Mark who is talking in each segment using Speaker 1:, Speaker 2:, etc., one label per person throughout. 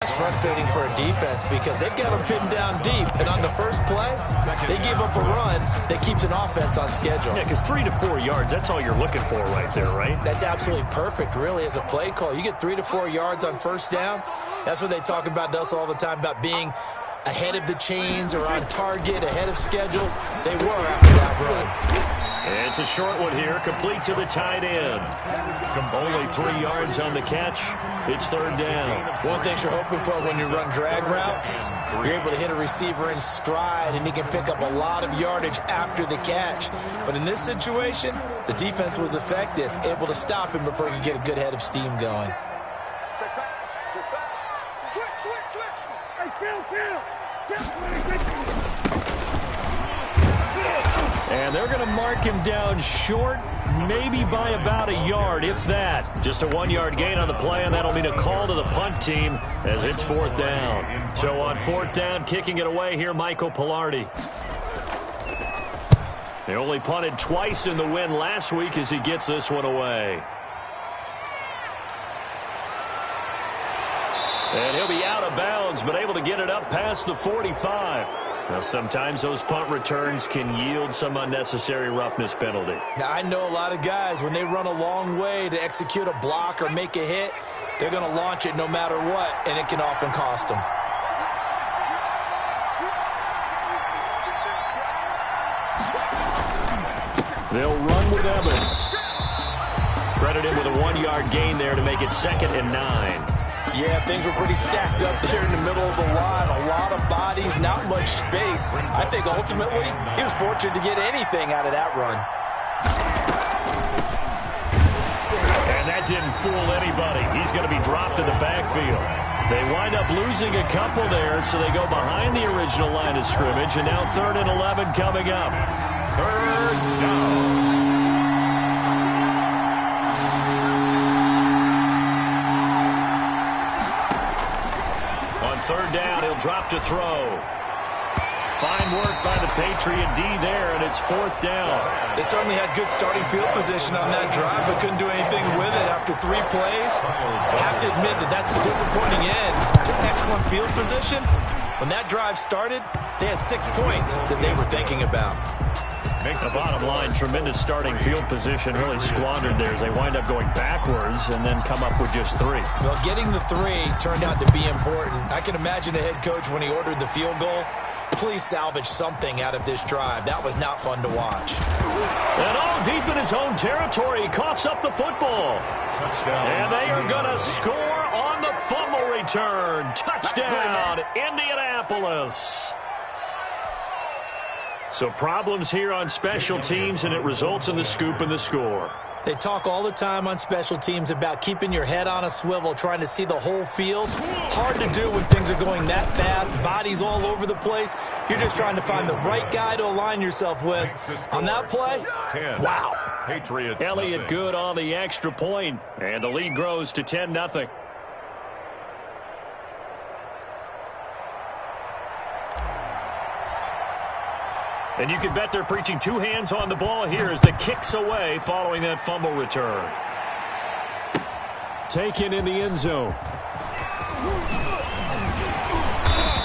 Speaker 1: It's frustrating for a defense because they've got them pinned down deep, and on the first play, they give up a run that keeps an offense on schedule.
Speaker 2: Yeah, because 3 to 4 yards, that's all you're looking for right there, right?
Speaker 1: That's absolutely perfect, really, as a play call. You get 3 to 4 yards on first down. That's what they talk about to us all the time, about being ahead of the chains or on target, ahead of schedule. They were after that run.
Speaker 2: It's a short one here, complete to the tight end. Only 3 yards on the catch. It's third down.
Speaker 1: One thing you're hoping for when you run drag routes, you're able to hit a receiver in stride, and he can pick up a lot of yardage after the catch. But in this situation, the defense was effective, able to stop him before he could get a good head of steam going.
Speaker 2: And they're going to mark him down short, maybe by about a yard, if that. Just a 1-yard gain on the play, and that'll mean a call to the punt team as it's fourth down. So on fourth down, kicking it away here, Michael Pilardi. They only punted twice in the win last week as he gets this one away. And he'll be out of bounds, but able to get it up past the 45. Now, sometimes those punt returns can yield some unnecessary roughness penalty.
Speaker 1: Now, I know a lot of guys, when they run a long way to execute a block or make a hit, they're going to launch it no matter what, and it can often cost them.
Speaker 2: They'll run with Evans. Credit him with a 1-yard gain there to make it 2nd and 9.
Speaker 1: Yeah, things were pretty stacked up there in the middle of the line. A lot of bodies, not much space. I think ultimately he was fortunate to get anything out of that run.
Speaker 2: And that didn't fool anybody. He's going to be dropped in the backfield. They wind up losing a couple there, so they go behind the original line of scrimmage, and now 3rd and 11 coming up. Third down. Third down, he'll drop to throw. Fine work by the Patriot D there, and it's 4th down.
Speaker 1: They certainly had good starting field position on that drive, but couldn't do anything with it after 3 plays. I have to admit that that's a disappointing end to excellent field position. When that drive started, they had 6 points that they were thinking about.
Speaker 2: The bottom line, tremendous starting field position, really squandered there as they wind up going backwards and then come up with just 3.
Speaker 1: Well, getting the 3 turned out to be important. I can imagine the head coach when he ordered the field goal. Please salvage something out of this drive. That was not fun to watch.
Speaker 2: And all deep in his own territory, he coughs up the football. Touchdown. And they are going to score on the fumble return. Touchdown, Indianapolis. So problems here on special teams, and it results in the scoop and the score.
Speaker 1: They talk all the time on special teams about keeping your head on a swivel, trying to see the whole field. Hard to do when things are going that fast, bodies all over the place. You're just trying to find the right guy to align yourself with. On that play, wow.
Speaker 3: Patriots.
Speaker 2: Elliott good on the extra point, and the lead grows to 10-0. And you can bet they're preaching 2 hands on the ball here as the kick's away following that fumble return. Taken in the end zone.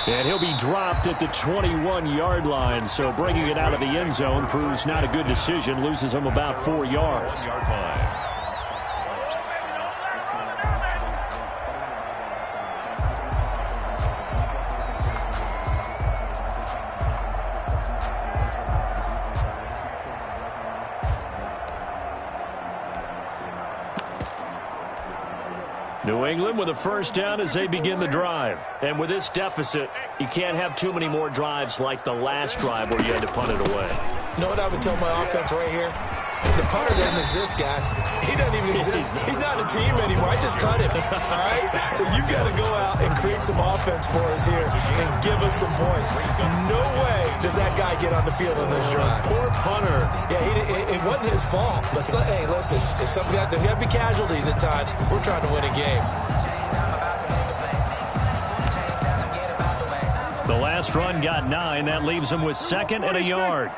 Speaker 2: And he'll be dropped at the 21-yard line, so bringing it out of the end zone proves not a good decision, loses him about 4 yards. New England with a first down as they begin the drive. And with this deficit, you can't have too many more drives like the last drive where you had to punt it away.
Speaker 1: You know what I would tell my offense right here? The punter doesn't exist, guys. He doesn't even exist. He's not a team anymore. I just cut him, all right? So you've got to go out and create some offense for us here and give us some points. No way does that guy get on the field on this drive.
Speaker 2: Poor punter.
Speaker 1: Yeah, it wasn't his fault. But, hey, listen, if somebody there got to be casualties at times, we're trying to win a game.
Speaker 2: The last run got 9. That leaves him with 2nd and a yard.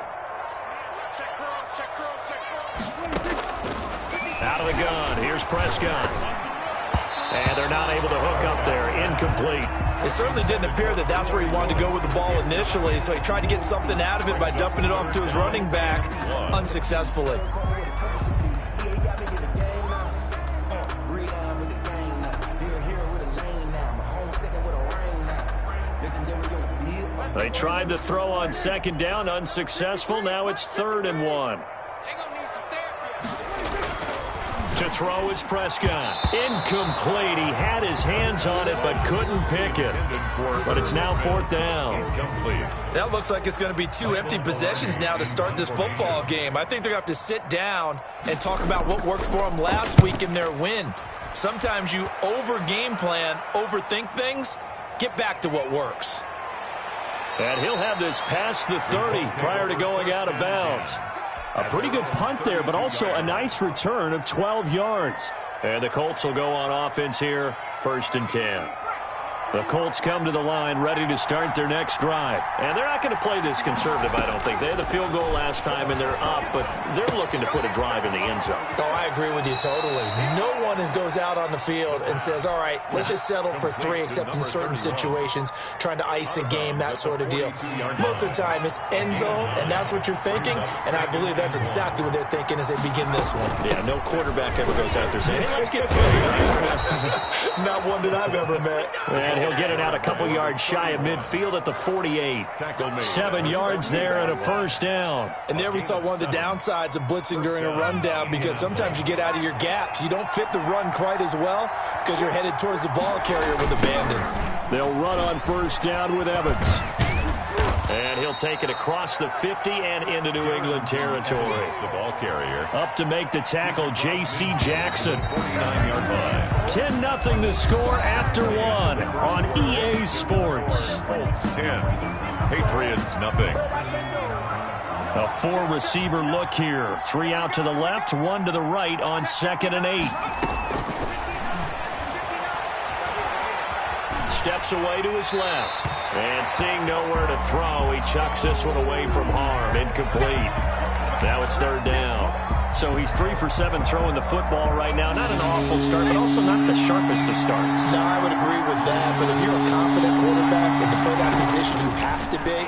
Speaker 2: Out of the gun. Here's Prescott. And they're not able to hook up there. Incomplete.
Speaker 1: It certainly didn't appear that that's where he wanted to go with the ball initially, so he tried to get something out of it by dumping it off to his running back unsuccessfully.
Speaker 2: They tried to throw on second down, unsuccessful. Now it's 3rd and 1. To throw is Prescott. Incomplete. He had his hands on it but couldn't pick it. But it's now 4th down.
Speaker 1: That looks like it's going to be 2 empty possessions now to start this football game. I think they're going to have to sit down and talk about what worked for them last week in their win. Sometimes you over-game plan, overthink things, get back to what works.
Speaker 2: And he'll have this past the 30 prior to going out of bounds. A pretty good punt there, but also a nice return of 12 yards. And the Colts will go on offense here, 1st and 10. The Colts come to the line ready to start their next drive. And they're not going to play this conservative, I don't think. They had the field goal last time, and they're up, but they're looking to put a drive in the end zone.
Speaker 1: Oh, I agree with you totally. No one goes out on the field and says, all right, let's just settle for 3, except in certain situations, trying to ice a game, that sort of deal. Most of the time, it's end zone, and that's what you're thinking, and I believe that's exactly what they're thinking as they begin this one.
Speaker 2: Yeah, no quarterback ever goes out there saying, hey, let's get 3.
Speaker 1: Not one that I've ever met.
Speaker 2: And he'll get it out a couple yards shy of midfield at the 48. 7 yards there and a 1st down.
Speaker 1: And there we saw one of the downsides of blitzing during a rundown, because sometimes you get out of your gaps. You don't fit the run quite as well because you're headed towards the ball carrier with abandon.
Speaker 2: They'll run on 1st down with Evans. And he'll take it across the 50 and into New England territory.
Speaker 3: The ball carrier.
Speaker 2: Up to make the tackle, J.C. Jackson.
Speaker 3: 49-yard line.
Speaker 2: 10-0 the score after 1 on EA Sports.
Speaker 3: Colts 10, Patriots nothing.
Speaker 2: A 4-receiver look here. 3 out to the left, 1 to the right on 2nd and 8. Steps away to his left. And seeing nowhere to throw, he chucks this one away from harm. Incomplete. Now it's 3rd down. So he's 3 for 7 throwing the football right now. Not an awful start, but also not the sharpest of starts.
Speaker 1: No, I would agree with that. But if you're a confident quarterback and to play that position, you have to be.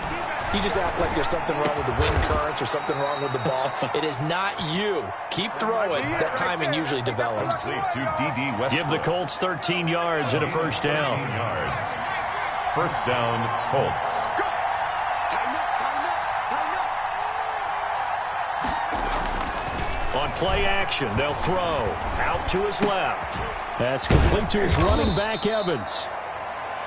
Speaker 1: You just act like there's something wrong with the wind currents or something wrong with the ball. It is not you. Keep throwing. That timing usually develops.
Speaker 2: Give the Colts 13 yards and a 1st down.
Speaker 3: 1st down, Colts.
Speaker 2: On play action, they'll throw out to his left. That's complete to his running back, Evans.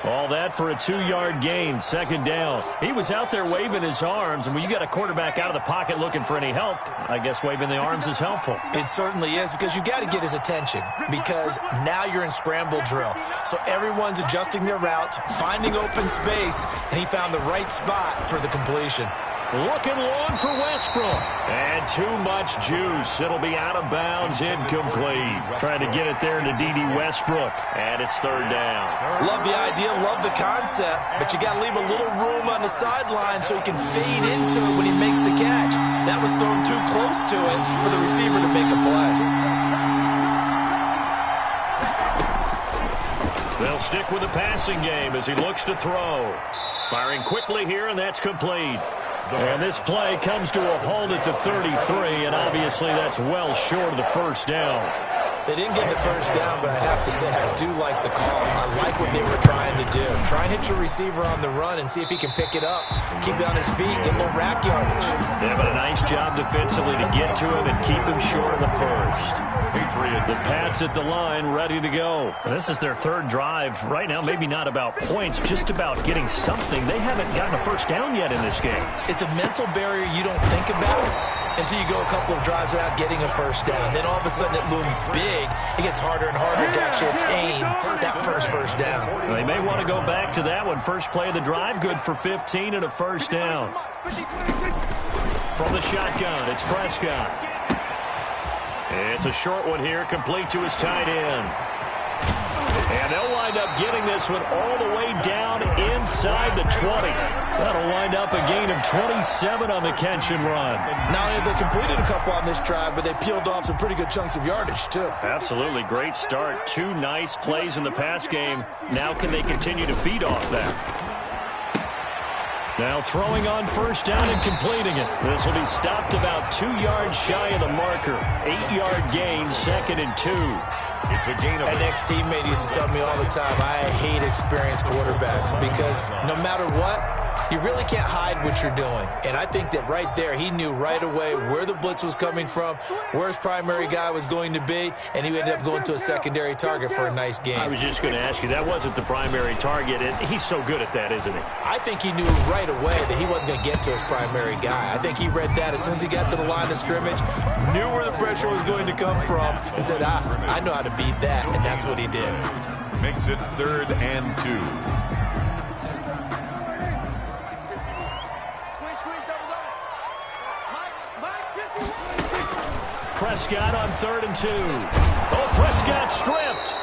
Speaker 2: All that for a 2-yard gain, 2nd down. He was out there waving his arms, and when you got a quarterback out of the pocket looking for any help, I guess waving the arms is helpful.
Speaker 1: It certainly is, because you got to get his attention, because now you're in scramble drill. So everyone's adjusting their routes, finding open space, and he found the right spot for the completion.
Speaker 2: Looking long for Westbrook. And too much juice. It'll be out of bounds, incomplete. Trying to get it there to D.D. Westbrook. And it's 3rd down.
Speaker 1: Love the idea, love the concept, but you got to leave a little room on the sideline so he can fade into it when he makes the catch. That was thrown too close to it for the receiver to make a play.
Speaker 2: They'll stick with the passing game as he looks to throw. Firing quickly here, and that's complete. And this play comes to a halt at the 33, and obviously that's well short of the 1st down.
Speaker 1: They didn't get the 1st down, but I have to say I do like the call. I like what they were trying to do. Try and hit your receiver on the run and see if he can pick it up. Keep it on his feet, get a little rack yardage.
Speaker 2: Yeah, but a nice job defensively to get to him and keep him short of the 1st. Patriots. The Pats at the line, ready to go. This is their 3rd drive. Right now, maybe not about points, just about getting something. They haven't gotten a 1st down yet in this game.
Speaker 1: It's a mental barrier you don't think about until you go a couple of drives without getting a 1st down. Then all of a sudden it looms big. It gets harder and harder to actually attain that first down.
Speaker 2: Well, they may want to go back to that one. First play of the drive, good for 15 and a 1st down. From the shotgun, it's Prescott. It's a short one here, complete to his tight end. And they'll wind up getting this one all the way down inside the 20. That'll wind up a gain of 27 on the catch and run.
Speaker 1: Not only have they completed a couple on this drive, but they peeled off some pretty good chunks of yardage, too.
Speaker 2: Absolutely great start. 2 nice plays in the pass game. Now can they continue to feed off that? Now throwing on first down and completing it. This will be stopped about 2 yards shy of the marker. 8-yard gain, 2nd and 2.
Speaker 3: It's a gain of
Speaker 1: An ex-teammate used to tell me all the time, I hate experienced quarterbacks because no matter what, you really can't hide what you're doing. And I think that right there, he knew right away where the blitz was coming from, where his primary guy was going to be, and he ended up going to a secondary target for a nice game.
Speaker 2: I was just going to ask you, that wasn't the primary target, and he's so good at that, isn't he?
Speaker 1: I think he knew right away that he wasn't going to get to his primary guy. I think he read that as soon as he got to the line of scrimmage, knew where the pressure was going to come from, and said, I know how to beat that, and that's what he did.
Speaker 3: makes it 3rd and 2.
Speaker 2: Prescott on 3rd and 2. Oh, Prescott stripped.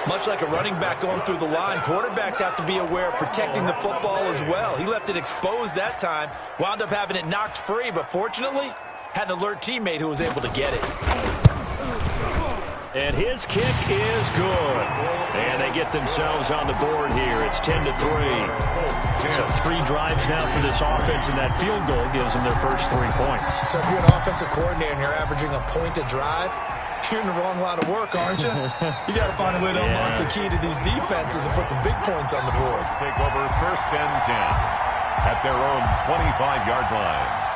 Speaker 1: Much like a running back going through the line, quarterbacks have to be aware of protecting the football as well. He left it exposed that time, wound up having it knocked free, but fortunately, had an alert teammate who was able to get it.
Speaker 2: And his kick is good. And they get themselves on the board here. It's 10-3. So 3 drives now for this offense, and that field goal gives them their first 3 points.
Speaker 1: So if you're an offensive coordinator and you're averaging a point a drive, you're in the wrong line of work, aren't you? You got to find a way to unlock the key to these defenses and put some big points on the board.
Speaker 3: Let's take over 1st and 10 at their own 25-yard line.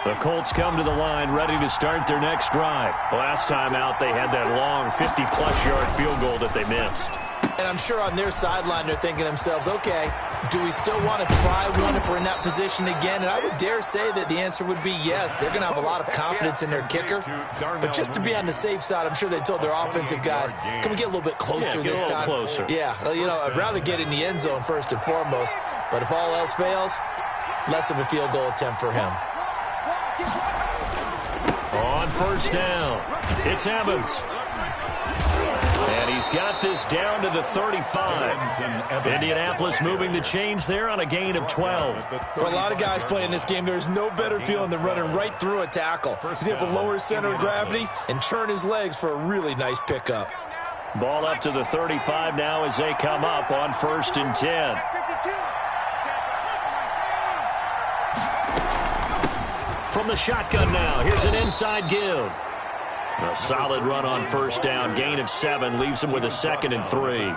Speaker 2: The Colts come to the line ready to start their next drive. Last time out, they had that long 50-plus yard field goal that they missed.
Speaker 1: And I'm sure on their sideline they're thinking to themselves, okay, do we still want to try one if we're in that position again? And I would dare say that the answer would be yes. They're going to have a lot of confidence in their kicker. But just to be on the safe side, I'm sure they told their offensive guys, can we get a little bit closer this time?
Speaker 2: Closer.
Speaker 1: Yeah, you know, I'd rather get in the end zone first and foremost. But if all else fails, less of a field goal attempt for him.
Speaker 2: On first down, it's Evans. And he's got this down to the 35. Indianapolis moving the chains there on a gain of 12.
Speaker 1: For a lot of guys playing this game, there's no better feeling than running right through a tackle. He's able to lower his center of gravity and turn his legs for a really nice pickup.
Speaker 2: Ball up to the 35 now as they come up on 1st and 10. From the shotgun now, here's an inside give. A solid run on first down, gain of 7, leaves them with a 2nd and 3.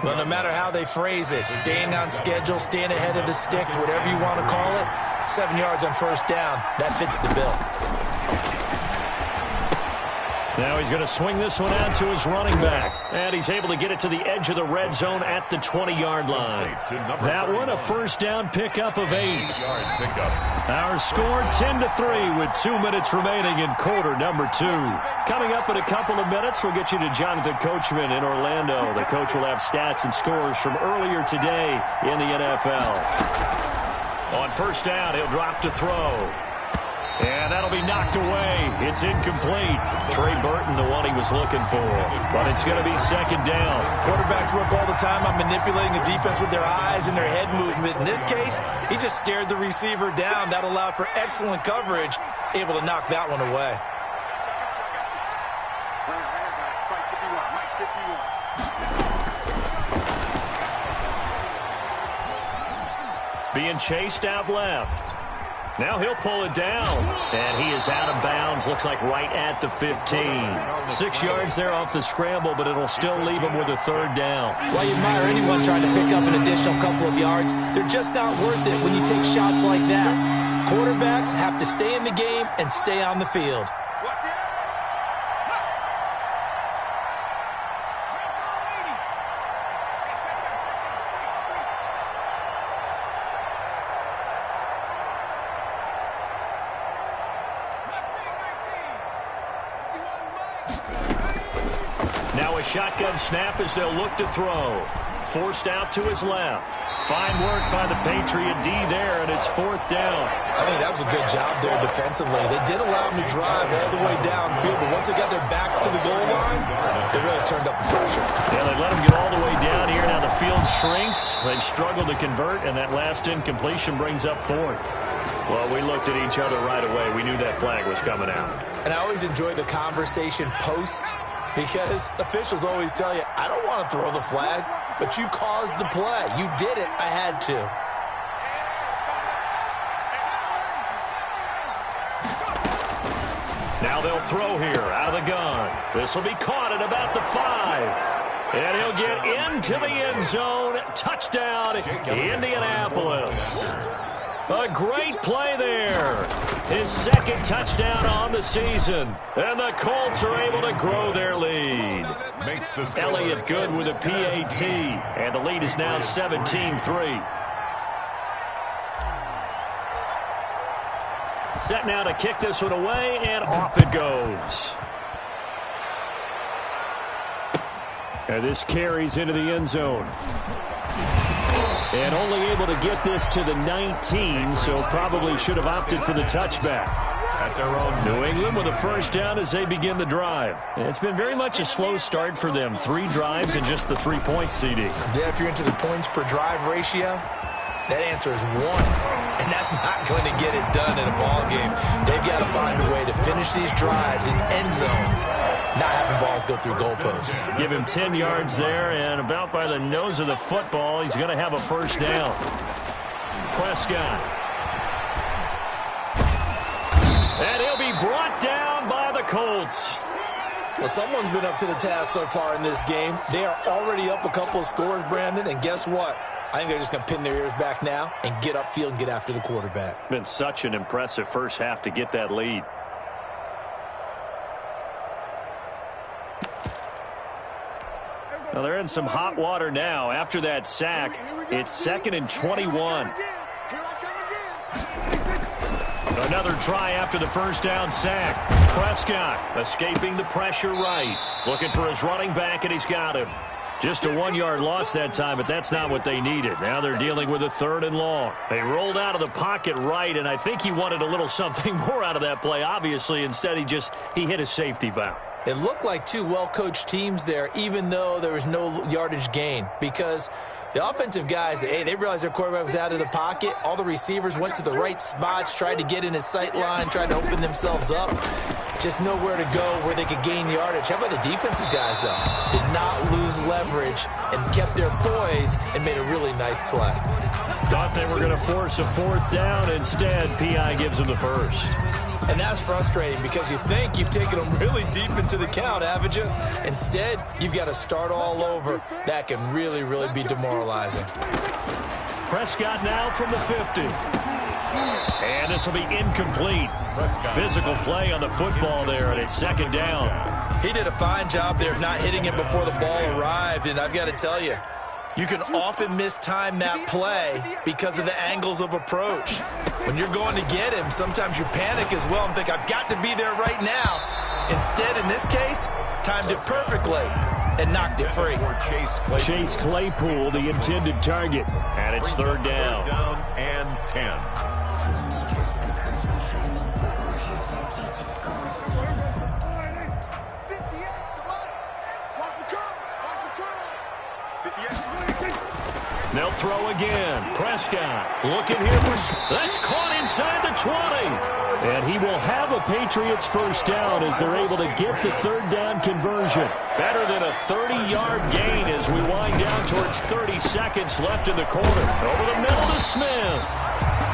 Speaker 1: Well, no matter how they phrase it, staying on schedule, staying ahead of the sticks, whatever you want to call it, 7 yards on first down, that fits the bill.
Speaker 2: Now he's going to swing this one out to his running back. And he's able to get it to the edge of the red zone at the 20-yard line. That one, a first down pickup of 8. Our score 10-3 with 2 minutes remaining in quarter number 2. Coming up in a couple of minutes, we'll get you to Jonathan Coachman in Orlando. The coach will have stats and scores from earlier today in the NFL. On first down, he'll drop to throw. And that'll be knocked away. It's incomplete. Trey Burton, the one he was looking for. But it's going to be 2nd down.
Speaker 1: Quarterbacks work all the time on manipulating the defense with their eyes and their head movement. In this case, he just stared the receiver down. That allowed for excellent coverage, able to knock that one away.
Speaker 2: Being chased out left. Now he'll pull it down. And he is out of bounds. Looks like right at the 15. 6 yards there off the scramble, but it'll still leave him with a 3rd down.
Speaker 1: While you admire anyone trying to pick up an additional couple of yards, they're just not worth it when you take shots like that. Quarterbacks have to stay in the game and stay on the field.
Speaker 2: Now a shotgun snap as they'll look to throw. Forced out to his left. Fine work by the Patriot D there, and it's 4th down.
Speaker 1: I think that was a good job there defensively. They did allow him to drive all the way downfield, but once they got their backs to the goal line, they really turned up the pressure.
Speaker 2: Yeah, they let him get all the way down shrinks. They've struggled to convert, and that last incompletion brings up fourth. Well, we looked at each other right away. We knew that flag was coming out.
Speaker 1: And I always enjoy the conversation post because officials always tell you, I don't want to throw the flag, but you caused the play. You did it. I had to.
Speaker 2: Now they'll throw here out of the gun. This will be caught at about the 5. And he'll get into the end zone. Touchdown, Indianapolis. A great play there. His second touchdown on the season. And the Colts are able to grow their lead. Elliott good with a PAT. And the lead is now 17-3. Set now to kick this one away, and off it goes. And this carries into the end zone. And only able to get this to the 19, so probably should have opted for the touchback. At their own. New England with a first down as they begin the drive. And it's been very much a slow start for them. 3 drives and just the 3 points, CD.
Speaker 1: Yeah, if you're into the points per drive ratio, that answer is 1. And that's not going to get it done in a ball game. They've got to find a way to finish these drives in end zones, not having balls go through goalposts.
Speaker 2: Give him 10 yards there, and about by the nose of the football, he's going to have a first down. Prescott. And he'll be brought down by the Colts.
Speaker 1: Well, someone's been up to the task so far in this game. They are already up a couple of scores, Brandon, and guess what? I think they're just going to pin their ears back now and get upfield and get after the quarterback.
Speaker 2: Been such an impressive first half to get that lead. Well, they're in some hot water now. After that sack, it's 2nd and 21. Another try after the first down sack. Prescott escaping the pressure right. Looking for his running back, and he's got him. Just a 1-yard loss that time, but that's not what they needed. Now they're dealing with a 3rd and long. They rolled out of the pocket right, and I think he wanted a little something more out of that play, obviously. Instead, he hit a safety valve.
Speaker 1: It looked like 2 well-coached teams there, even though there was no yardage gain, because the offensive guys, hey, they realized their quarterback was out of the pocket. All the receivers went to the right spots, tried to get in his sight line, tried to open themselves up. Just nowhere to go where they could gain yardage. How about the defensive guys, though? Did not lose leverage and kept their poise and made a really nice play.
Speaker 2: Thought they were going to force a 4th down. Instead, P.I. gives them the first.
Speaker 1: And that's frustrating because you think you've taken them really deep into the count, haven't you? Instead, you've got to start all over. That can really, really be demoralizing.
Speaker 2: Prescott now from the 50. And this will be incomplete. Physical play on the football there, and it's 2nd down.
Speaker 1: He did a fine job there of not hitting him before the ball arrived, and I've got to tell you, you can often mistime that play because of the angles of approach. When you're going to get him, sometimes you panic as well and think, I've got to be there right now. Instead, in this case, timed it perfectly and knocked it free.
Speaker 2: Chase Claypool, the intended target. And it's 3rd down.
Speaker 3: 3rd and 10.
Speaker 2: They'll throw again. Prescott looking here for... That's caught inside the 20. And he will have a Patriots first down as they're able to get the 3rd down conversion. Better than a 30-yard gain as we wind down towards 30 seconds left in the quarter. Over the middle to Smith.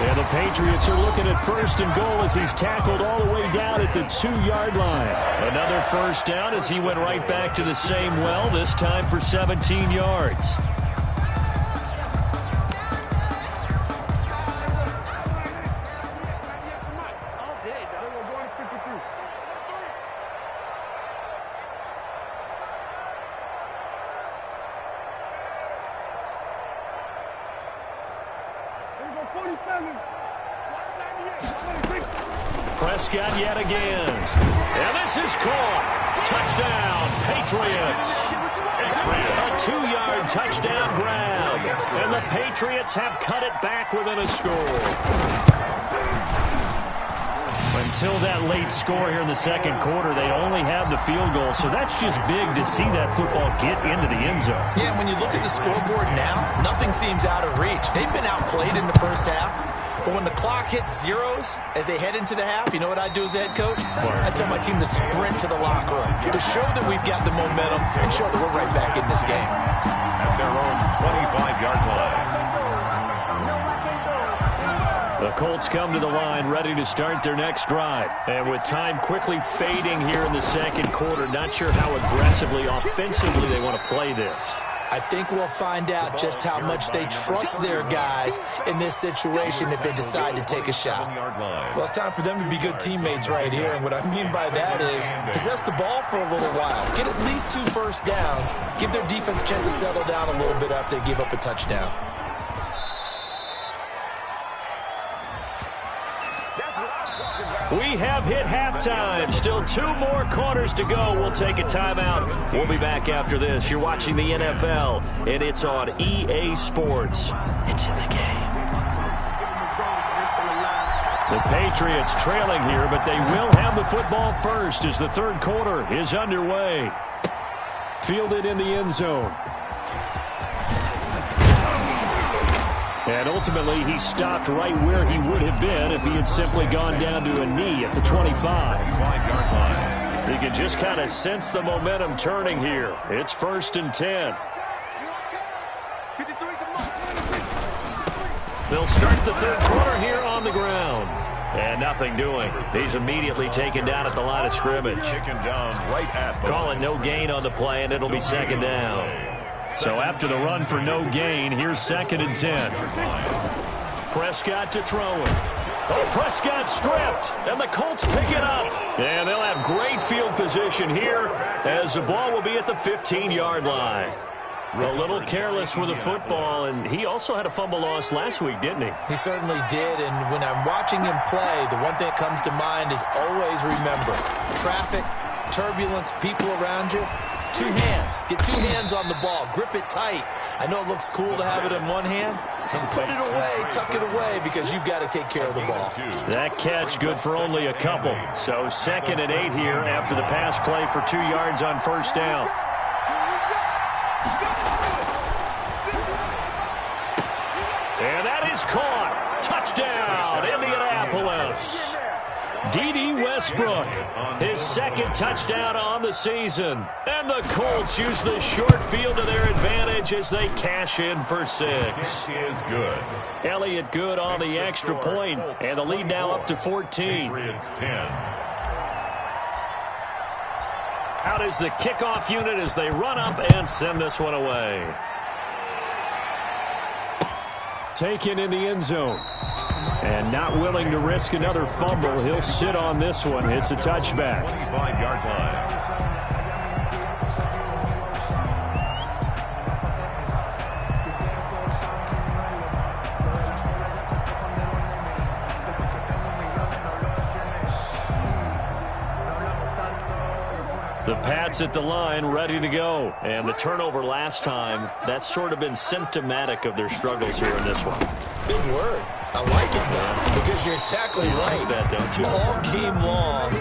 Speaker 2: And the Patriots are looking at 1st and goal as he's tackled all the way down at the 2-yard line. Another first down as he went right back to the same well, this time for 17 yards. Prescott yet again. And this is caught. Touchdown, Patriots. A 2-yard touchdown grab. And the Patriots have cut it back within a score. Until that late score here in the second quarter, they only have the field goal, so that's just big to see that football get into the end zone.
Speaker 1: Yeah, and when you look at the scoreboard now, nothing seems out of reach. They've been outplayed in the first half, but when the clock hits zeros as they head into the half, you know what I do as a head coach? I tell my team to sprint to the locker room to show that we've got the momentum and show that we're right back in this game.
Speaker 3: At their own 25-yard line.
Speaker 2: The Colts come to the line ready to start their next drive. And with time quickly fading here in the second quarter, not sure how aggressively, offensively they want to play this.
Speaker 1: I think we'll find out just how much they trust their guys in this situation if they decide to take a shot. Well, it's time for them to be good teammates right here. And what I mean by that is possess the ball for a little while. Get at least 2 first downs. Give their defense a chance to settle down a little bit after they give up a touchdown.
Speaker 2: We have hit halftime. Still 2 more quarters to go. We'll take a timeout. We'll be back after this. You're watching the NFL, and it's on EA Sports. It's in the game. The Patriots trailing here, but they will have the football first as the third quarter is underway. Fielded in the end zone. And ultimately, he stopped right where he would have been if he had simply gone down to a knee at the 25. You can just kind of sense the momentum turning here. It's 1st and 10. They'll start the third quarter here on the ground. And nothing doing. He's immediately taken down at the line of scrimmage. Calling no gain on the play, and it'll be 2nd down. So after the run for no gain, here's 2nd and 10. Prescott to throw it. Oh, Prescott stripped, and the Colts pick it up. And they'll have great field position here as the ball will be at the 15-yard line. A little careless with the football, and he also had a fumble loss last week, didn't he?
Speaker 1: He certainly did, and when I'm watching him play, the one thing that comes to mind is always remember, traffic, turbulence, people around you. 2 hands. Get 2 hands on the ball. Grip it tight. I know it looks cool to have it in one hand. Put it away. Tuck it away because you've got to take care of the ball.
Speaker 2: That catch good for only a couple. So 2nd and 8 here after the pass play for 2 yards on 1st down. And that is caught. Touchdown, Indianapolis. D.D. Westbrook, his 2nd touchdown on the season. And the Colts use the short field to their advantage as they cash in for 6.
Speaker 3: Is good.
Speaker 2: Elliott good on the extra point, and the lead now up to 14. Out is the kickoff unit as they run up and send this one away. Taken in the end zone. And not willing to risk another fumble. He'll sit on this one. It's a touchback.
Speaker 3: 25-yard line.
Speaker 2: The Pats at the line, ready to go. And the turnover last time, that's sort of been symptomatic of their struggles here in this one.
Speaker 1: Big word. I like it, though, because you're exactly right.
Speaker 2: Like that, don't you?
Speaker 1: All game long,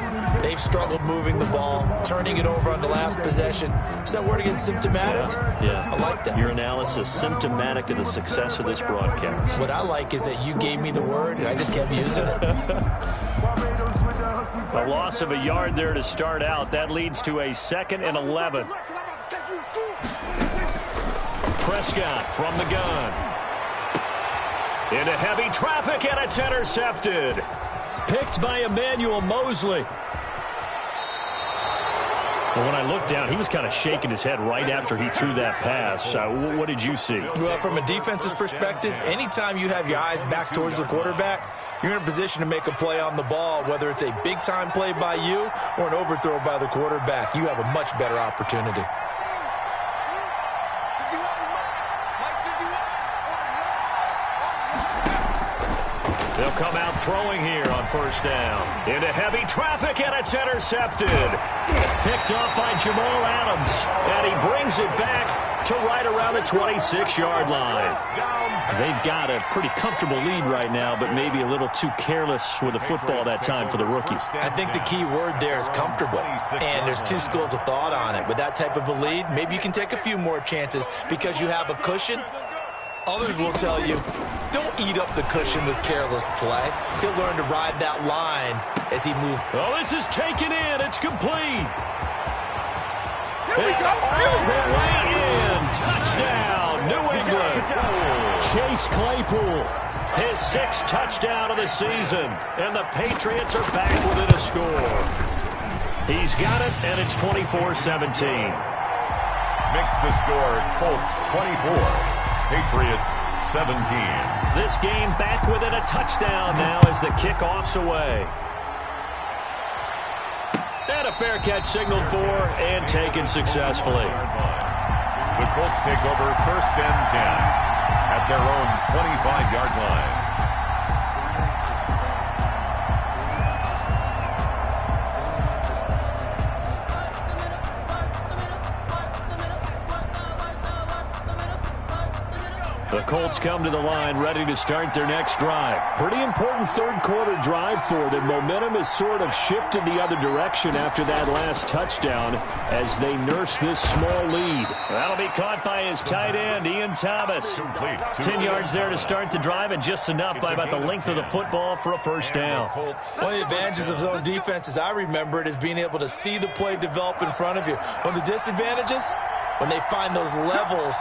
Speaker 1: they've struggled moving the ball, turning it over on the last possession. Is that word again, symptomatic?
Speaker 2: Yeah.
Speaker 1: I like that.
Speaker 2: Your analysis, symptomatic of the success of this broadcast.
Speaker 1: What I like is that you gave me the word, and I just kept using it.
Speaker 2: A loss of a yard there to start out. That leads to a 2nd and 11. Prescott from the gun. Into heavy traffic, and it's intercepted. Picked by Emmanuel Mosley. Well, when I looked down, he was kind of shaking his head right after he threw that pass. What did you see?
Speaker 1: Well, from a defense's perspective, anytime you have your eyes back towards the quarterback, you're in a position to make a play on the ball, whether it's a big-time play by you or an overthrow by the quarterback. You have a much better opportunity.
Speaker 2: They'll come out throwing here on 1st down. Into heavy traffic, and it's intercepted. Picked off by Jamal Adams. And he brings it back to right around the 26-yard line. They've got a pretty comfortable lead right now, but maybe a little too careless with the football that time for the rookie.
Speaker 1: I think the key word there is comfortable, and there's two schools of thought on it. With that type of a lead, maybe you can take a few more chances because you have a cushion. Others will tell you, don't eat up the cushion with careless play. He'll learn to ride that line as he moves.
Speaker 2: Oh, this is taken in. It's complete. Here we go. All the way in. Touchdown, New England. Chase Claypool, his 6th touchdown of the season. And the Patriots are back within a score. He's got it, and it's 24-17.
Speaker 3: Makes the score Colts 24. Patriots 17.
Speaker 2: This game back within a touchdown now as the kickoff's away. And a fair catch signaled for and taken successfully.
Speaker 3: The Colts take over 1st and 10 at their own 25-yard line.
Speaker 2: The Colts come to the line ready to start their next drive. Pretty important third-quarter drive for them. Momentum has sort of shifted the other direction after that last touchdown as they nurse this small lead. That'll be caught by his tight end, Ian Thomas. 10 yards there to start the drive, and just enough by about the length of the football for a first down.
Speaker 1: One of the advantages of zone defense, as I remember it, is being able to see the play develop in front of you. One of the disadvantages, when they find those levels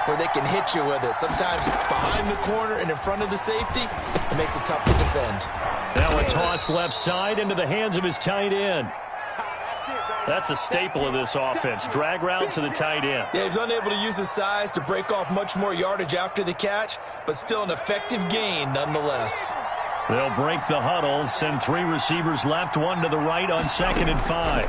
Speaker 1: where they can hit you with it. Sometimes behind the corner and in front of the safety, it makes it tough to defend.
Speaker 2: Now a toss left side into the hands of his tight end. That's a staple of this offense. Drag route to the tight end.
Speaker 1: Yeah, he's unable to use his size to break off much more yardage after the catch, but still an effective gain nonetheless.
Speaker 2: They'll break the huddle, send 3 receivers left, 1 to the right on 2nd and 5.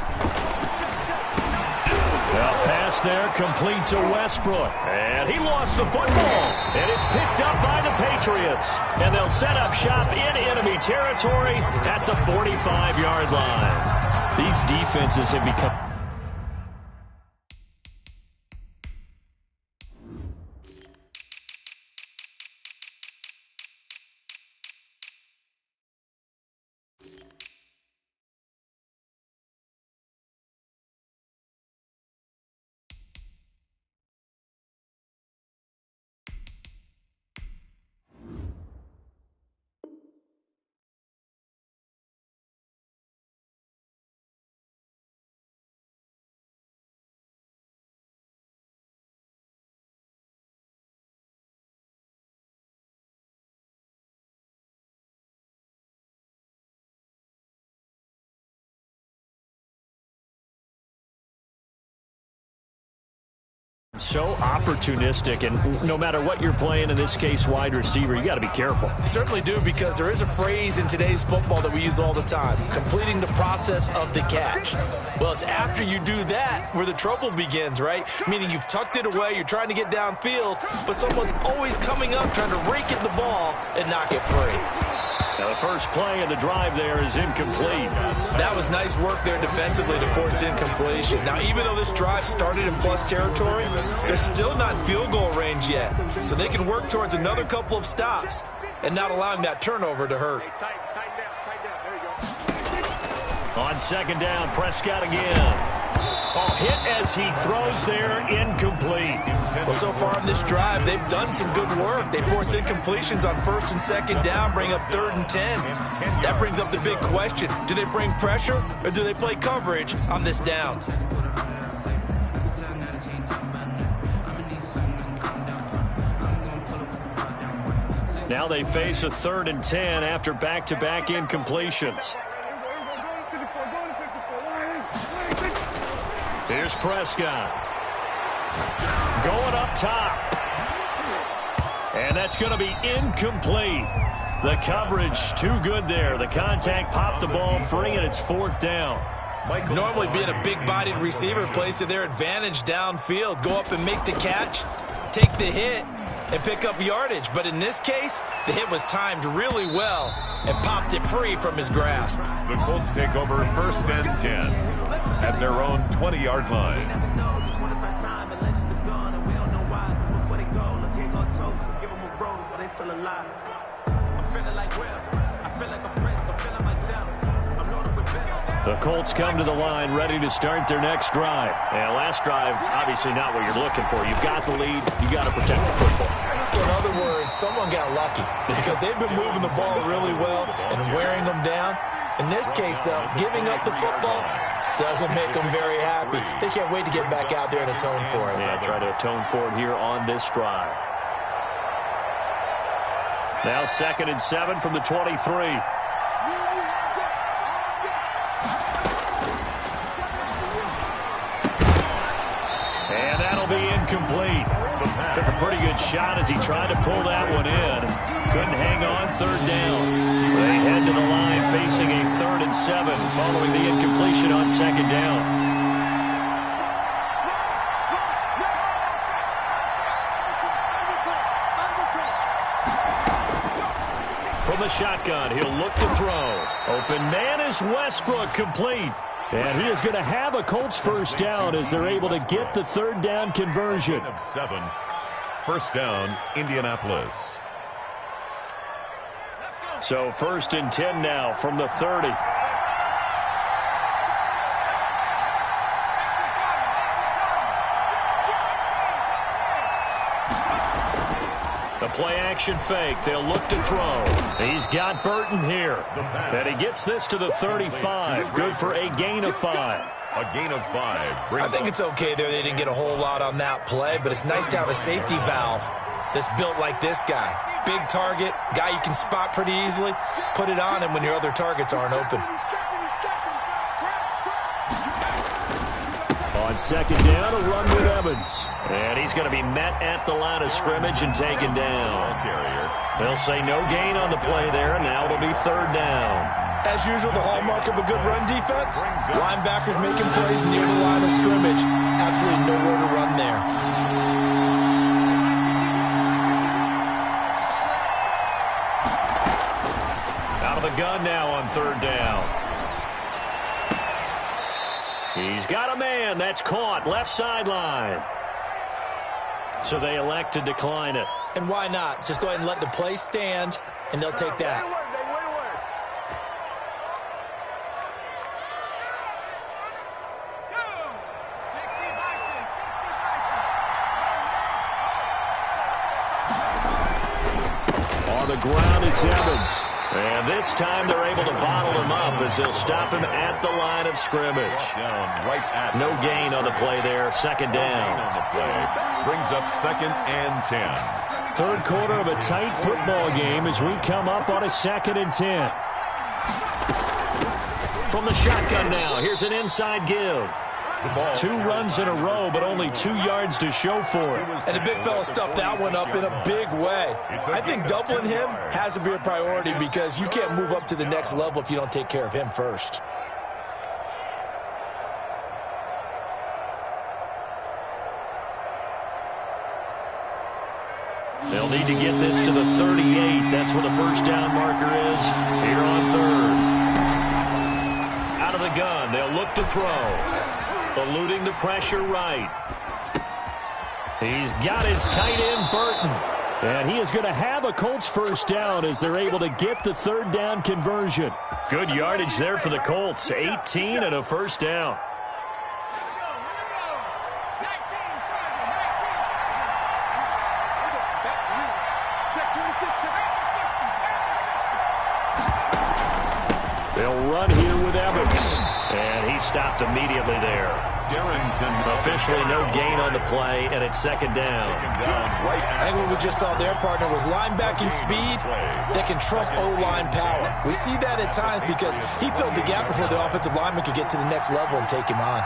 Speaker 2: Pass there, complete to Westbrook. And he lost the football. And it's picked up by the Patriots. And they'll set up shop in enemy territory at the 45-yard line. These defenses have become... So opportunistic, and no matter what you're playing, in this case wide receiver, you got to be careful.
Speaker 1: You certainly do, because there is a phrase in today's football that we use all the time: completing the process of the catch. Well, it's after you do that where the trouble begins, right? Meaning you've tucked it away, you're trying to get downfield, but someone's always coming up trying to rake at the ball and knock it free.
Speaker 2: Now the first play of the drive there is incomplete.
Speaker 1: That was nice work there defensively to force incompletion. Now, even though this drive started in plus territory, they're still not in field goal range yet. So they can work towards another couple of stops and not allowing that turnover to hurt.
Speaker 2: On 2nd down, Prescott again. Oh, hit as he throws there, incomplete.
Speaker 1: Well, so far in this drive, they've done some good work. They force incompletions on 1st and 2nd down, bring up 3rd and 10. That brings up the big question: do they bring pressure or do they play coverage on this down?
Speaker 2: Now they face a 3rd and 10 after back-to-back incompletions. Here's Prescott. Going up top. And that's going to be incomplete. The coverage too good there. The contact popped the ball free, and it's 4th down.
Speaker 1: Normally being a big-bodied receiver plays to their advantage downfield. Go up and make the catch, take the hit, and pick up yardage. But in this case, the hit was timed really well and popped it free from his grasp.
Speaker 3: The Colts take over 1st and 10 at their own 20-yard line.
Speaker 4: they still alive. I'm feeling like Will. I feel like a prince. I'm feeling myself. I'm loaded with bills.
Speaker 2: The Colts come to the line ready to start their next drive. And last drive, obviously not what you're looking for. You've got the lead. You got to protect the football.
Speaker 1: So in other words, someone got lucky because they've been moving the ball really well and wearing them down. In this case, though, giving up the football doesn't make them very happy. They can't wait to get back out there and atone for it.
Speaker 2: Yeah, try to atone for it here on this drive. Now 2nd and 7 from the 23. And that'll be incomplete. Took a pretty good shot as he tried to pull that one in. Couldn't hang on 3rd down. They head to the line facing a 3rd and 7 following the incompletion on 2nd down. From the shotgun, he'll look to throw. Open man is Westbrook, complete. And he is going to have a Colts first down as they're able to get the 3rd down conversion.
Speaker 3: 7. First down, Indianapolis.
Speaker 2: So 1st and 10 now from the 30. The play action fake. They'll look to throw. He's got Burton here. And he gets this to the 35. Good for a gain of 5.
Speaker 3: A gain of 5.
Speaker 1: I think it's okay there. They didn't get a whole lot on that play, but it's nice to have a safety valve that's built like this guy. Big target, guy you can spot pretty easily. Put it on him when your other targets aren't open.
Speaker 2: On 2nd down, a run with Evans. And he's going to be met at the line of scrimmage and taken down. They'll say no gain on the play there, and now it'll be 3rd down.
Speaker 1: As usual, the hallmark of a good run defense, linebackers making plays near the line of scrimmage. Absolutely nowhere to run there.
Speaker 2: Out of the gun now on 3rd down. He's got a man. That's caught. Left sideline. So they elect to decline it.
Speaker 1: And why not? Just go ahead and let the play stand, and they'll take that.
Speaker 2: On the ground, it's Evans. And this time they're able to bottle him up as they'll stop him at the line of scrimmage. No gain on the play there. 2nd down.
Speaker 3: Brings up 2nd and 10.
Speaker 2: 3rd quarter of a tight football game as we come up on a 2nd and 10. From the shotgun now, here's an inside give. 2 runs in a row, but only 2 yards to show for it.
Speaker 1: And the big fella stuffed that one up in a big way. I think doubling him has to be a priority because you can't move up to the next level if you don't take care of him first.
Speaker 2: They'll need to get this to the 38. That's where the first down marker is here on 3rd. Out of the gun, they'll look to throw. Eluding the pressure right. He's got his tight end, Burton. And he is going to have a Colts first down as they're able to get the 3rd down conversion. Good yardage there for the Colts. 18 and a first down. They'll run here with Evans. And he stopped immediately there. Officially no gain on the play, and it's 2nd down.
Speaker 1: I think what we just saw there, partner, was linebacking speed that can trump O-line power. We see that at times because he filled the gap before the offensive lineman could get to the next level and take him on.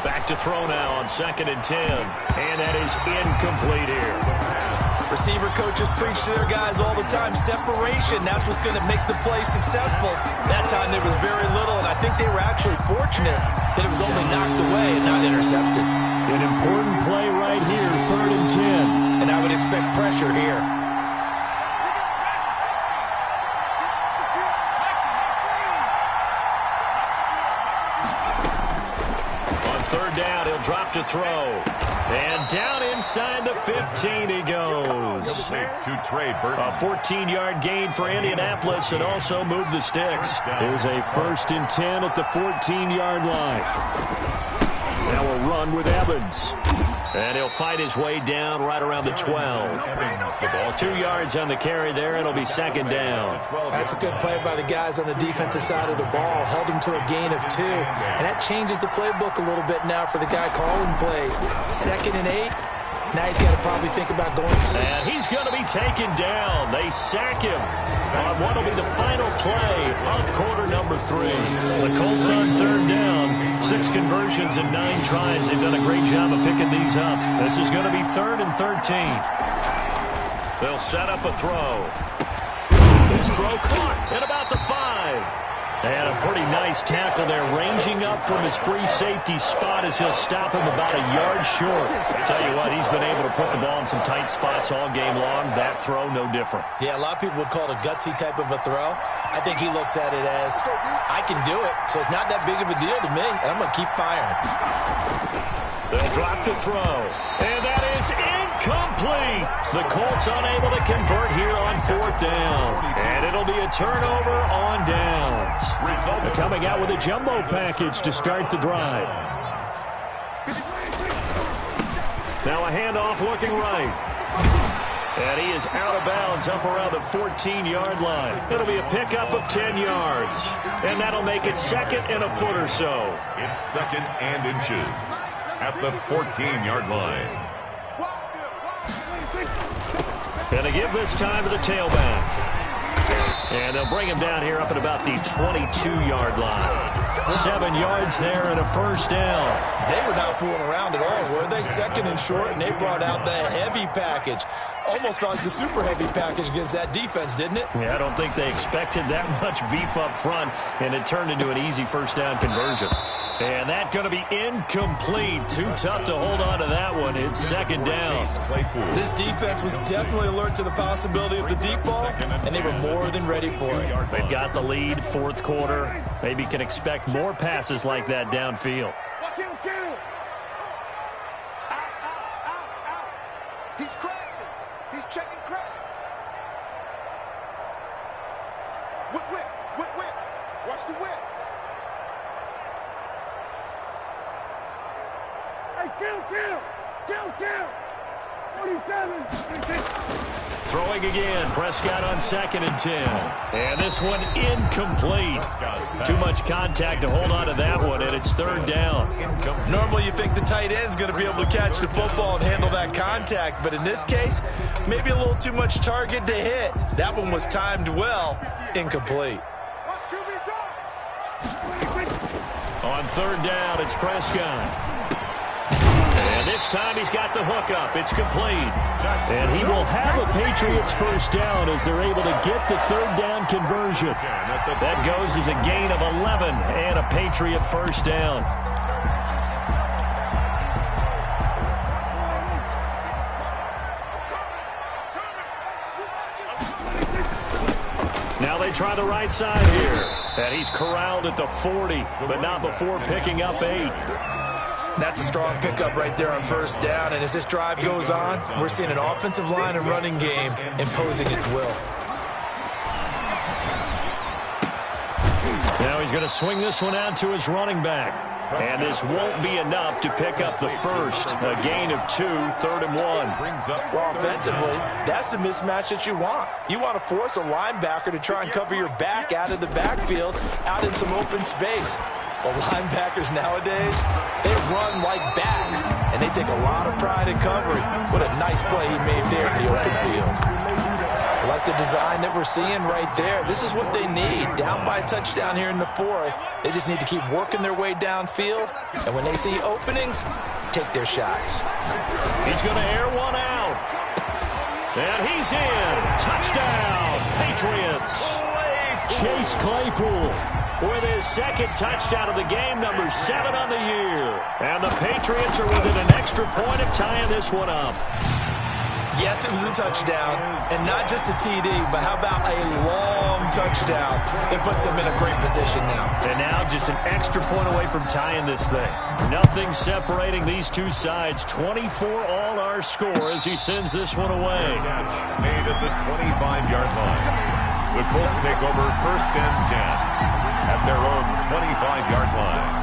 Speaker 2: Back to throw now on 2nd and 10. And that is incomplete here.
Speaker 1: Receiver coaches preach to their guys all the time. Separation, that's what's going to make the play successful. That time there was very little, and I think they were actually fortunate that it was only knocked away and not intercepted.
Speaker 2: An important play right here, 3rd and 10.
Speaker 1: And I would expect pressure here.
Speaker 2: third down, he'll drop to throw. And down inside the 15 he goes.
Speaker 3: To Trey Burton.
Speaker 2: A 14-yard gain for Indianapolis and also moved the sticks. Here's a 1st and 10 at the 14-yard line. Now a run with Evans. And he'll fight his way down right around the 12. 2 yards on the carry there. It'll be 2nd down.
Speaker 1: That's a good play by the guys on the defensive side of the ball. Held him to a gain of 2. And that changes the playbook a little bit now for the guy calling plays. 2nd and 8. Now he's got to probably think about going.
Speaker 2: And he's going to be taken down. They sack him on what will be the final play of quarter number 3. The Colts on 3rd down. 6 conversions and 9 tries. They've done a great job of picking these up. This is going to be 3rd and 13. They'll set up a throw. His throw caught at about the 5. And a pretty nice tackle there, ranging up from his free safety spot as he'll stop him about a yard short. I tell you what, he's been able to put the ball in some tight spots all game long. That throw, no different.
Speaker 1: Yeah, a lot of people would call it a gutsy type of a throw. I think he looks at it as, I can do it, so it's not that big of a deal to me, and I'm going to keep firing.
Speaker 2: They'll drop to throw. And that is incomplete. The Colts unable to convert here on 4th down. And it'll be a turnover on downs. Coming out with a jumbo package to start the drive. Now a handoff looking right. And he is out of bounds up around the 14-yard line. It'll be a pickup of 10 yards. And that'll make it 2nd and a foot or so.
Speaker 3: It's 2nd and inches at the 14-yard line.
Speaker 2: And they give this time to the tailback. And they'll bring him down here up at about the 22-yard line. 7 yards there and a 1st down.
Speaker 1: They were not fooling around at all, were they? 2nd and short, and they brought out the heavy package. Almost like the super heavy package against that defense, didn't it?
Speaker 2: Yeah, I don't think they expected that much beef up front, and it turned into an easy 1st down conversion. And that's going to be incomplete. Too tough to hold on to that one. It's 2nd down.
Speaker 1: This defense was definitely alert to the possibility of the deep ball, and they were more than ready for it.
Speaker 2: They've got the lead, 4th quarter. Maybe can expect more passes like that downfield.
Speaker 5: He's crashing. He's checking crash. Whip. Watch the whip. Kill. 47.
Speaker 2: Throwing again. Prescott on 2nd and 10. And this one incomplete. Too much contact to hold on to that one, and it's 3rd down.
Speaker 1: Normally you think the tight end's going to be able to catch the football and handle that contact, but in this case, maybe a little too much target to hit. That one was timed well. Incomplete.
Speaker 2: On 3rd down, it's Prescott. And this time he's got the hook up. It's complete. And he will have a Patriots 1st down as they're able to get the 3rd down conversion. That goes as a gain of 11 and a Patriot 1st down. Now they try the right side here. And he's corralled at the 40, but not before picking up 8.
Speaker 1: That's a strong pickup right there on 1st down, and as this drive goes on, we're seeing an offensive line and running game imposing its will.
Speaker 2: Now he's going to swing this one out to his running back. And this won't be enough to pick up the 1st. A gain of 2, 3rd and 1.
Speaker 1: Well, offensively, that's the mismatch that you want. You want to force a linebacker to try and cover your back out of the backfield, out in some open space. Well, linebackers nowadays, they run like backs, and they take a lot of pride in covering. What a nice play he made there in the open field. I like the design that we're seeing right there. This is what they need. Down by a touchdown here in the 4th. They just need to keep working their way downfield, and when they see openings, take their shots.
Speaker 2: He's going to air one out. And he's in. Touchdown, Patriots. Chase Claypool with his 2nd touchdown of the game, number 7 on the year. And the Patriots are within an extra point of tying this one up.
Speaker 1: Yes, it was a touchdown, and not just a TD, but how about a long touchdown that puts them in a great position now.
Speaker 2: And now just an extra point away from tying this thing. Nothing separating these two sides. 24 all our score as he sends this one away.
Speaker 3: Made at the 25-yard line. The Colts take over 1st and 10 at their own 25-yard line.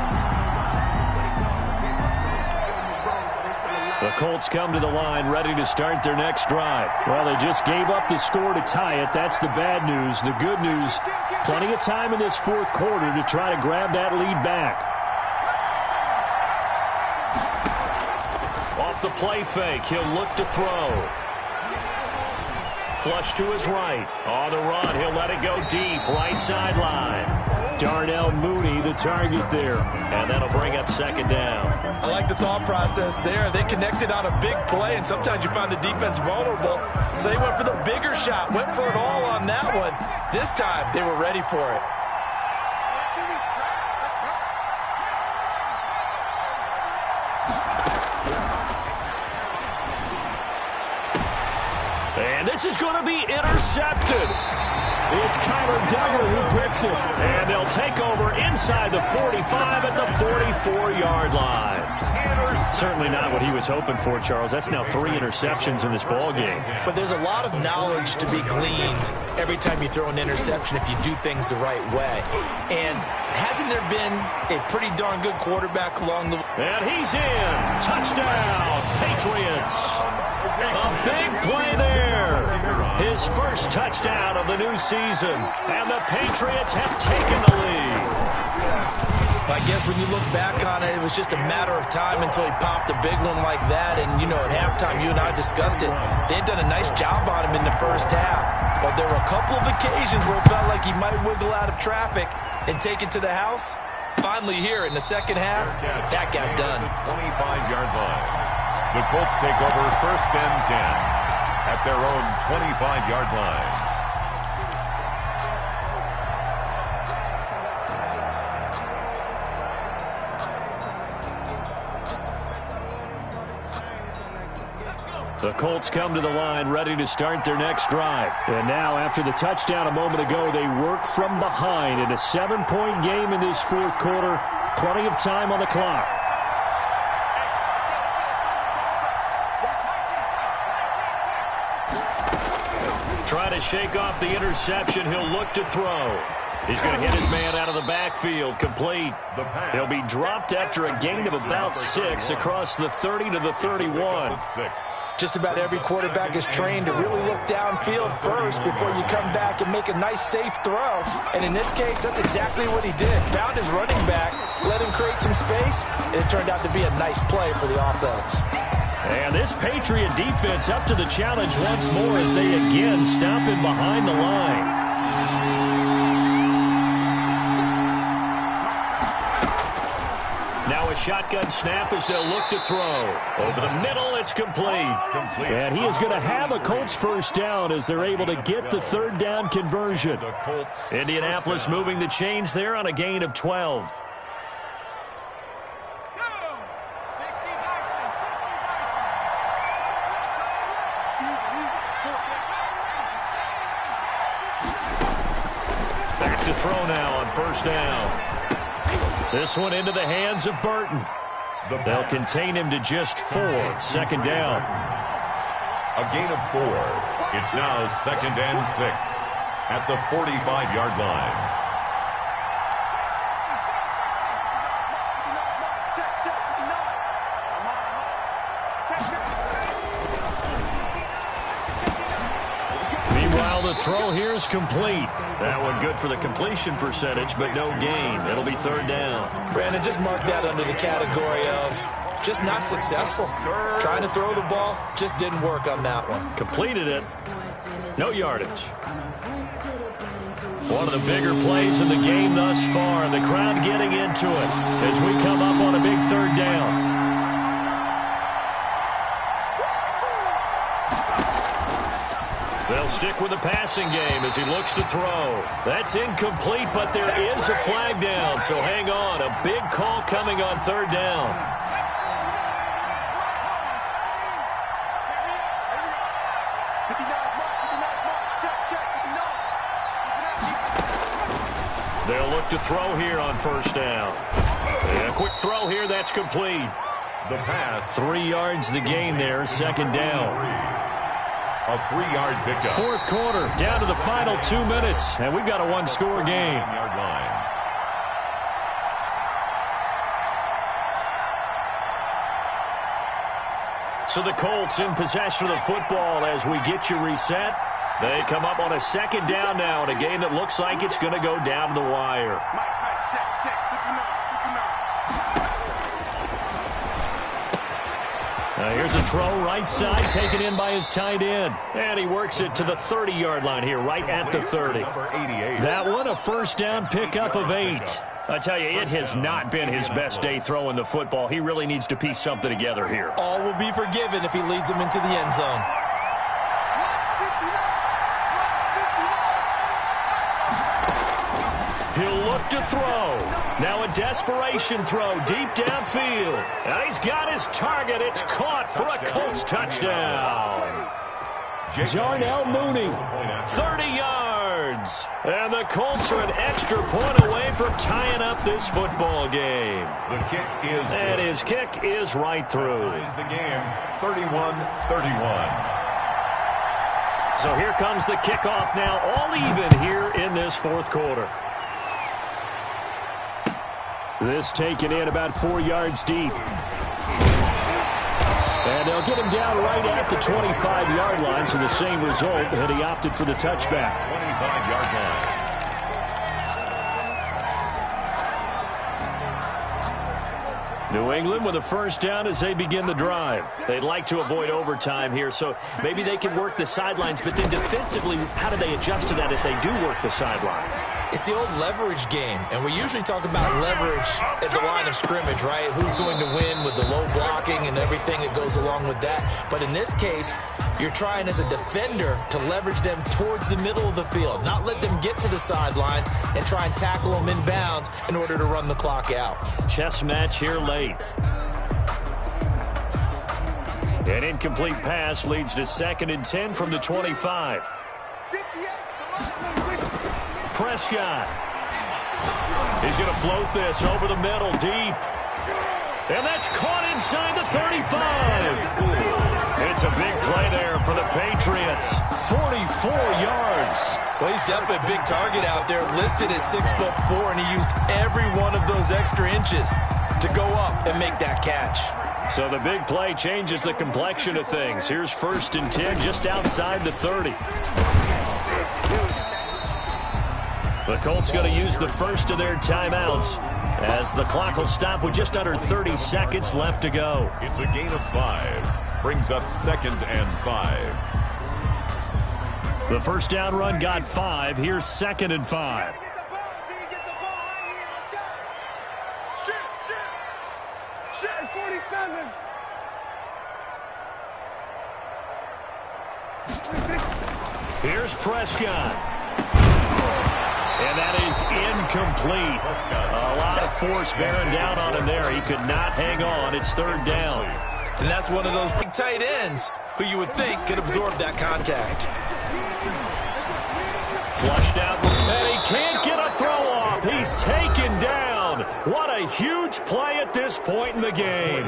Speaker 2: The Colts come to the line ready to start their next drive. Well, they just gave up the score to tie it. That's the bad news. The good news, plenty of time in this fourth quarter to try to grab that lead back. Off the play fake, he'll look to throw. Flush to his right. On the run, he'll let it go deep. Right sideline. Darnell Mooney, the target there. And that'll bring up 2nd down.
Speaker 1: I like the thought process there. They connected on a big play, and sometimes you find the defense vulnerable. So they went for the bigger shot, went for it all on that one. This time, they were ready for it.
Speaker 2: And this is going to be intercepted. It's Kyler Duggar who picks it. And they'll take over inside the 45 at the 44-yard line. Certainly not what he was hoping for, Charles. That's now 3 interceptions in this ball game.
Speaker 1: But there's a lot of knowledge to be gleaned every time you throw an interception if you do things the right way. And hasn't there been a pretty darn good quarterback along the way?
Speaker 2: And he's in. Touchdown, Patriots. A big play there. His first touchdown of the new season. And the Patriots have taken the lead.
Speaker 1: I guess when you look back on it, it was just a matter of time until he popped a big one like that. And, you know, at halftime, you and I discussed it. They had done a nice job on him in the first half. But there were a couple of occasions where it felt like he might wiggle out of traffic and take it to the house. Finally here in the second half, that got done.
Speaker 3: 25-yard line. The Colts take over 1st and 10 at their own 25-yard line.
Speaker 2: The Colts come to the line ready to start their next drive. And now, after the touchdown a moment ago, they work from behind in a 7-point game in this fourth quarter. Plenty of time on the clock. Try to shake off the interception. He'll look to throw. He's going to hit his man out of the backfield. Complete. He'll be dropped after a gain of about 6 across the 30 to the 31.
Speaker 1: Just about every quarterback is trained to really look downfield first before you come back and make a nice, safe throw. And in this case, that's exactly what he did. Found his running back, let him create some space, and it turned out to be a nice play for the offense.
Speaker 2: And this Patriot defense up to the challenge once more as they again stop him behind the line. Now a shotgun snap as they'll look to throw. Over the middle, it's complete. And he is going to have a Colts first down as they're able to get the third down conversion. Indianapolis moving the chains there on a gain of 12. Back to throw now on first down. This one into the hands of Burton. They'll contain him to just 4. 2nd down.
Speaker 3: A gain of 4. It's now 2nd and 6 at the 45-yard line.
Speaker 2: Meanwhile, the throw here is complete. That one good for the completion percentage, but no gain. It'll be 3rd down.
Speaker 1: Brandon, just mark that under the category of just not successful. Trying to throw the ball, just didn't work on that one.
Speaker 2: Completed it. No yardage. One of the bigger plays in the game thus far, and the crowd getting into it as we come up on a big 3rd down. They'll stick with the passing game as he looks to throw. That's incomplete, but there is a flag down, so hang on. A big call coming on 3rd down. They'll look to throw here on first down. And a quick throw here, that's complete.
Speaker 3: The pass.
Speaker 2: 3 yards the gain there, second down.
Speaker 3: A 3-yard pickup.
Speaker 2: Fourth quarter, down to the final 2 minutes, and we've got a one-score game.
Speaker 3: Yard line.
Speaker 2: So the Colts in possession of the football as we get you reset. They come up on a second down now in a game that looks like it's going to go down to the wire.
Speaker 5: Mike, check.
Speaker 2: Here's a throw right side taken in by his tight end. And he works it to the 30-yard line here, right at the 30.
Speaker 3: Number 88.
Speaker 2: That one a first down pickup of 8. I tell you, it has not been his best day throwing the football. He really needs to piece something together here.
Speaker 1: All will be forgiven if he leads them into the end zone.
Speaker 2: He'll look to throw. Now a desperation throw deep downfield. And he's got his target. It's caught for a Colts touchdown. Jarnell Mooney, 30 yards. And the Colts are an extra point away from tying up this football game.
Speaker 3: The kick is
Speaker 2: And
Speaker 3: good.
Speaker 2: his kick is right through.
Speaker 3: Ties the game, 31-31.
Speaker 2: So here comes the kickoff now, all even here in this fourth quarter. This taken in about 4 yards deep. And they'll get him down right at the 25-yard line, so the same result, and he opted for the touchback.
Speaker 3: 25-yard line.
Speaker 2: New England with a first down as they begin the drive. They'd like to avoid overtime here, so maybe they can work the sidelines, but then defensively, how do they adjust to that if they do work the sideline?
Speaker 1: It's the old leverage game, and we usually talk about leverage at the line of scrimmage, right? Who's going to win with the low blocking and everything that goes along with that. But in this case, you're trying as a defender to leverage them towards the middle of the field, not let them get to the sidelines and try and tackle them in bounds in order to run the clock out.
Speaker 2: Chess match here late. An incomplete pass leads to 2nd and 10 from the 25. Prescott. He's going to float this over the middle deep. And that's caught inside the 35. It's a big play there for the Patriots. 44 yards.
Speaker 1: Well, he's definitely a big target out there, listed at 6'4", and he used every one of those extra inches to go up and make that catch.
Speaker 2: So the big play changes the complexion of things. Here's 1st and 10 just outside the 30. The Colts going to use the first of their timeouts as the clock will stop with just under 30 seconds left to go.
Speaker 3: It's a gain of 5. Brings up 2nd and 5.
Speaker 2: The first down run got 5. Here's 2nd and 5.
Speaker 5: Shit, 47.
Speaker 2: Here's Prescott. And that is incomplete. A lot of force bearing down on him there. He could not hang on. It's 3rd down.
Speaker 1: And that's one of those big tight ends who you would think could absorb that contact.
Speaker 2: Flushed out. And he can't get a throw off. He's taken down. What a huge play at this point in the game.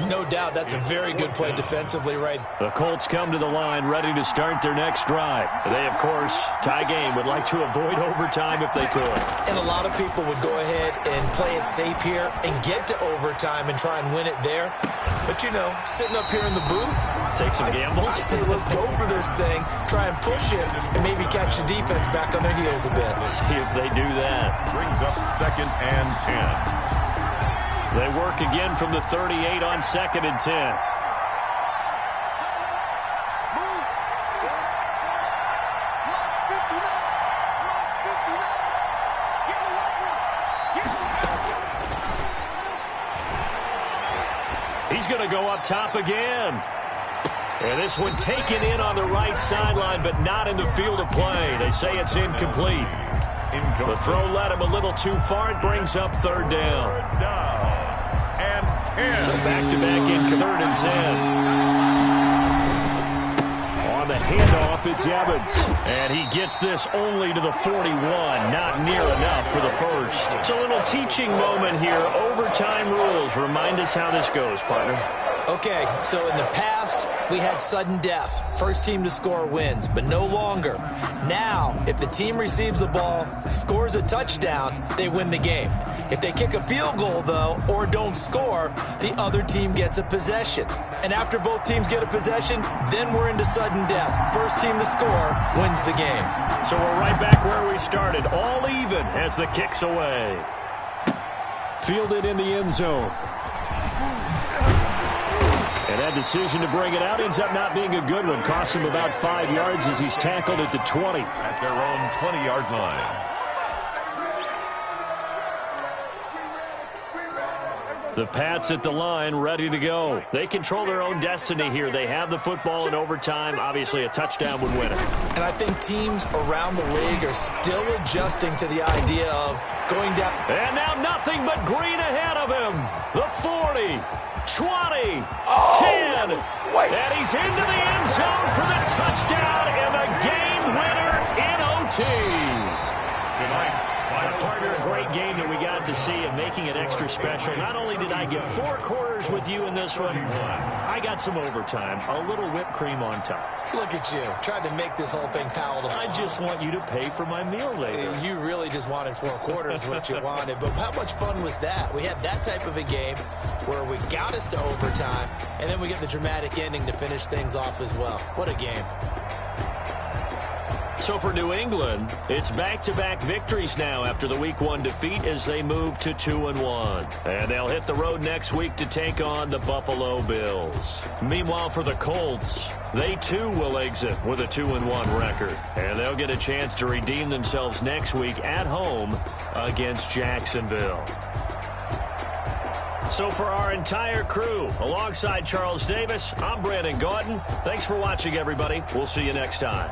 Speaker 1: No doubt that's a very good play defensively, right?
Speaker 2: The Colts come to the line ready to start their next drive. They, of course, tie game, would like to avoid overtime if they could.
Speaker 1: And a lot of people would go ahead and play it safe here and get to overtime and try and win it there. But, you know, sitting up here in the booth,
Speaker 2: take some gambles.
Speaker 1: I say let's go for this thing, try and push it, and maybe catch the defense back on their heels a bit.
Speaker 2: See if they do that.
Speaker 3: Brings up 2nd and 10.
Speaker 2: They work again from the 38 on 2nd and 10. He's going to go up top again. And this one taken in on the right sideline, but not in the field of play. They say it's incomplete. The throw led him a little too far. It brings up 3rd down.
Speaker 3: And 10.
Speaker 2: So back-to-back in 3rd and 10. On the the handoff, it's Evans. And he gets this only to the 41. Not near enough for the first. It's a little teaching moment here. Overtime rules. Remind us how this goes, partner.
Speaker 1: Okay, so in the past, we had sudden death. First team to score wins, but no longer. Now, if the team receives the ball, scores a touchdown, they win the game. If they kick a field goal, though, or don't score, the other team gets a possession. And after both teams get a possession, then we're into sudden death. First team to score wins the game.
Speaker 2: So we're right back where we started, all even as the kick's away. Fielded in the end zone. And that decision to bring it out ends up not being a good one. Cost him about 5 yards as he's tackled at the 20.
Speaker 3: At their own 20-yard line.
Speaker 2: The Pats at the line, ready to go. They control their own destiny here. They have the football in overtime. Obviously, a touchdown would win it.
Speaker 1: And I think teams around the league are still adjusting to the idea of going down.
Speaker 2: And now nothing but green ahead of him. The 40, 20, 10. And he's into the end zone for the touchdown and the game winner in OT.
Speaker 3: Tonight's final
Speaker 2: Partner, a great game that we got to see and making it extra special. Not only did I get 4 quarters with you in this one, I got some overtime, a little whipped cream on top.
Speaker 1: Look at you, tried to make this whole thing palatable.
Speaker 2: I just want you to pay for my meal later.
Speaker 1: You really just wanted 4 quarters what you wanted, but how much fun was that? We had that type of a game where we got us to overtime, and then we get the dramatic ending to finish things off as well. What a game.
Speaker 2: So for New England, it's back-to-back victories now after the Week 1 defeat as they move to 2-1. And they'll hit the road next week to take on the Buffalo Bills. Meanwhile, for the Colts, they too will exit with a 2-1 record. And they'll get a chance to redeem themselves next week at home against Jacksonville. So for our entire crew, alongside Charles Davis, I'm Brandon Gautin. Thanks for watching, everybody. We'll see you next time.